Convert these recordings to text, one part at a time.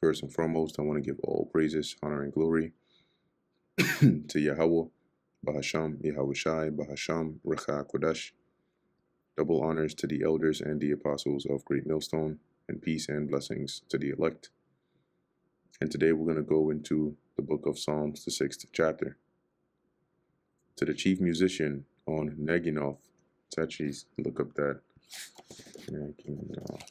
First and foremost, I want to give all praises, honor, and glory to Yahweh, Bahasham, Yahweh Shai, Bahasham, Recha Kodesh. Double honors to the elders and the apostles of Great Millstone, and peace and blessings to the elect. And today we're going to go into the book of Psalms, the 6th chapter. To the chief musician on Neginoth. Let's actually look up that. Neginoth.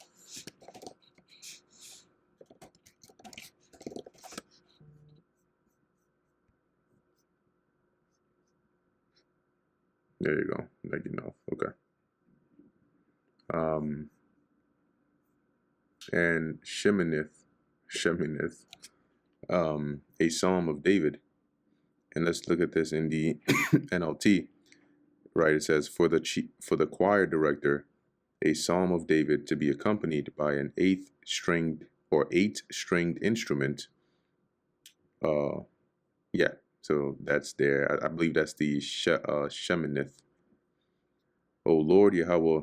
There you go. Neginoth. Okay. And Sheminith, a psalm of David. And let's look at this in the NLT. Right, it says for the choir director, a psalm of David to be accompanied by an eight-stringed instrument. Yeah, so that's there. I believe that's the Sheminith. O Lord Yahweh,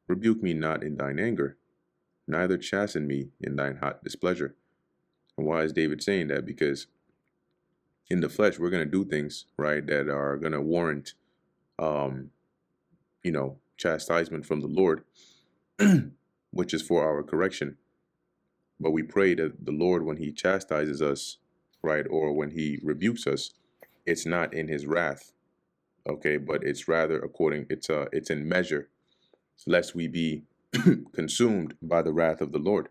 rebuke me not in thine anger, neither chasten me in thine hot displeasure. And why is David saying that? Because in the flesh, we're going to do things, right, that are going to warrant, chastisement from the Lord, which is for our correction. But we pray that the Lord, when he chastises us, right, or when he rebukes us, it's not in his wrath, okay, but it's rather it's in measure, lest we be consumed by the wrath of the Lord.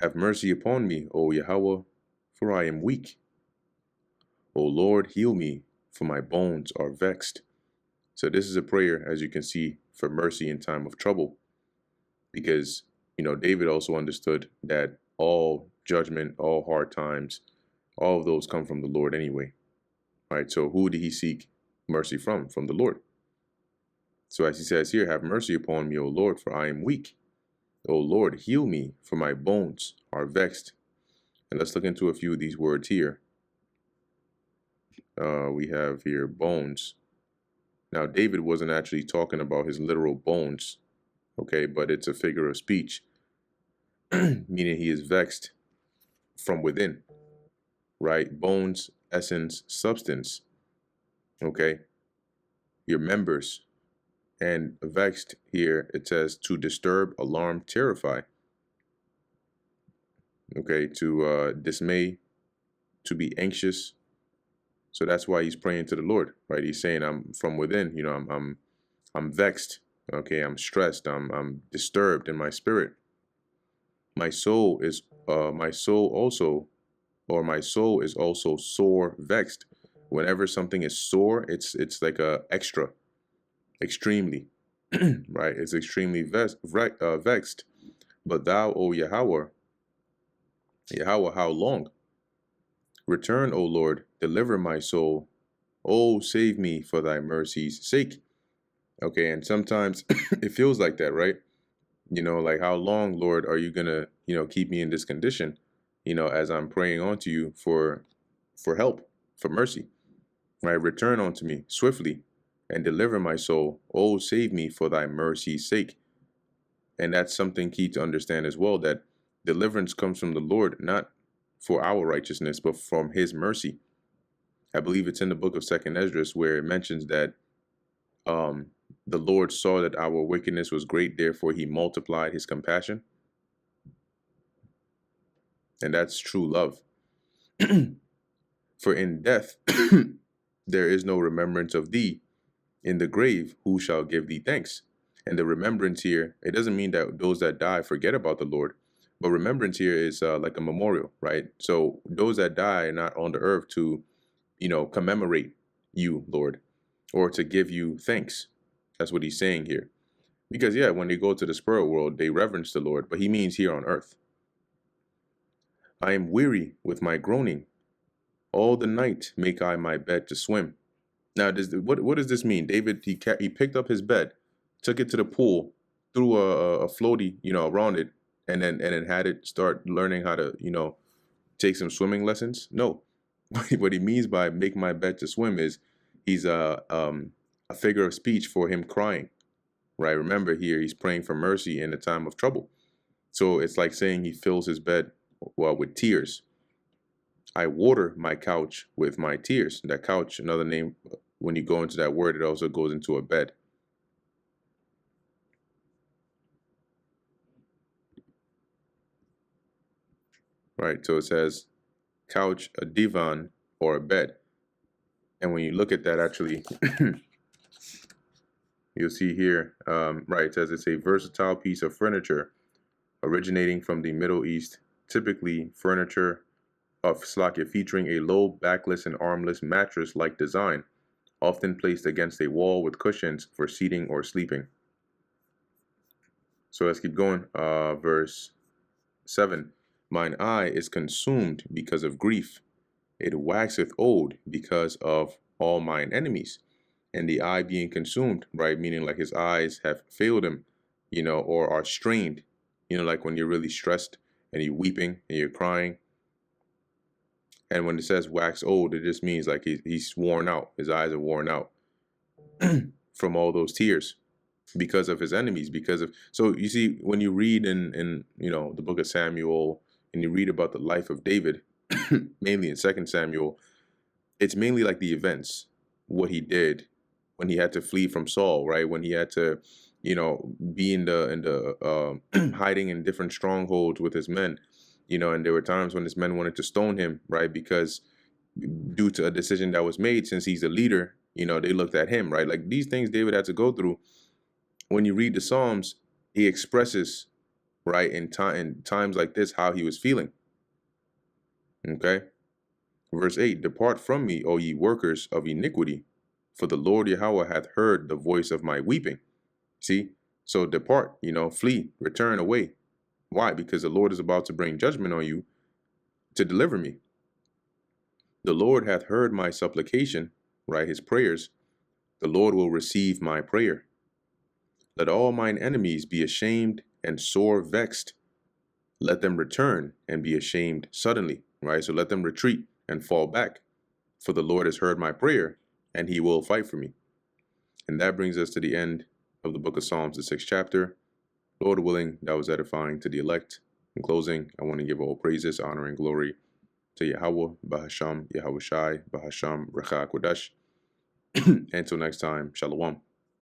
Have mercy upon me, O Yahweh, for I am weak. O Lord, heal me, for my bones are vexed. So this is a prayer, as you can see, for mercy in time of trouble, because, David also understood that all judgment, all hard times, all of those come from the Lord anyway, right? So who did he seek mercy from? From the Lord. So as he says here, have mercy upon me, O Lord, for I am weak. O Lord, heal me, for my bones are vexed. And let's look into a few of these words here. We have here bones. Now, David wasn't actually talking about his literal bones, okay, but it's a figure of speech, meaning he is vexed from within, right? Bones, essence, substance, okay? Your members. And vexed here, it says to disturb, alarm, terrify, okay? To dismay, to be anxious. So that's why he's praying to the Lord, right? He's saying, I'm from within, I'm vexed, okay? I'm stressed, I'm disturbed in my spirit. My soul is also sore vexed. Whenever something is sore, it's like a extremely, right? It's extremely vexed. But thou, O Yahweh, how long? Return, O Lord, deliver my soul. Oh, save me for thy mercy's sake. Okay, and sometimes it feels like that, right? Like, how long, Lord, are you gonna, keep me in this condition, as I'm praying unto you for help, for mercy, right? Return unto me swiftly and deliver my soul. Oh, save me for thy mercy's sake. And that's something key to understand as well, that deliverance comes from the Lord, not for our righteousness, but from his mercy. I believe it's in the book of 2nd Esdras where it mentions that the Lord saw that our wickedness was great, therefore he multiplied his compassion. And that's true love. For in death there is no remembrance of thee. In the grave, who shall give thee thanks? And the remembrance here, it doesn't mean that those that die forget about the Lord, but remembrance here is like a memorial, right? So those that die are not on the earth to, commemorate you, Lord, or to give you thanks. That's what he's saying here. Because, yeah, when they go to the spirit world, they reverence the Lord, but he means here on earth. I am weary with my groaning. All the night make I my bed to swim. Now, what does this mean? David, he picked up his bed, took it to the pool, threw a floaty, around it, and then had it start learning how to, take some swimming lessons. No, what he means by make my bed to swim is he's a figure of speech for him crying, right? Remember here, he's praying for mercy in a time of trouble. So it's like saying he fills his bed, well, with tears. I water my couch with my tears. That couch, another name, when you go into that word, it also goes into a bed. Right? So it says couch, a divan, or a bed. And when you look at that, actually, you'll see here, right, it says it's a versatile piece of furniture originating from the Middle East, typically furniture of Slakia featuring a low, backless, and armless mattress-like design, often placed against a wall with cushions for seating or sleeping. So let's keep going. Verse 7. Mine eye is consumed because of grief. It waxeth old because of all mine enemies. And the eye being consumed, right? Meaning like his eyes have failed him, or are strained. Like when you're really stressed and you're weeping and you're crying. And when it says wax old, it just means like he's worn out. His eyes are worn out from all those tears because of his enemies. So you see, when you read in the book of Samuel and you read about the life of David, mainly in 2 Samuel, it's mainly like the events, what he did when he had to flee from Saul, right? When he had to, be in the hiding in different strongholds with his men, and there were times when his men wanted to stone him, right? Because due to a decision that was made, since he's a leader, they looked at him, right? Like these things David had to go through. When you read the Psalms, he expresses, right, in times like this, how he was feeling. Okay. Verse 8, depart from me, O ye workers of iniquity, for the Lord Yahweh hath heard the voice of my weeping. See? So depart, flee, return away. Why? Because the Lord is about to bring judgment on you to deliver me. The Lord hath heard my supplication, right, his prayers. The Lord will receive my prayer. Let all mine enemies be ashamed and sore vexed. Let them return and be ashamed suddenly, right? So let them retreat and fall back. For the Lord has heard my prayer, and he will fight for me. And that brings us to the end of the book of Psalms, the 6th chapter. Lord willing, that was edifying to the elect. In closing, I want to give all praises, honor, and glory to Yahweh, Bahasham, Yahweh Shai, Bahasham, Recha Kodesh. Until next time, Shalom.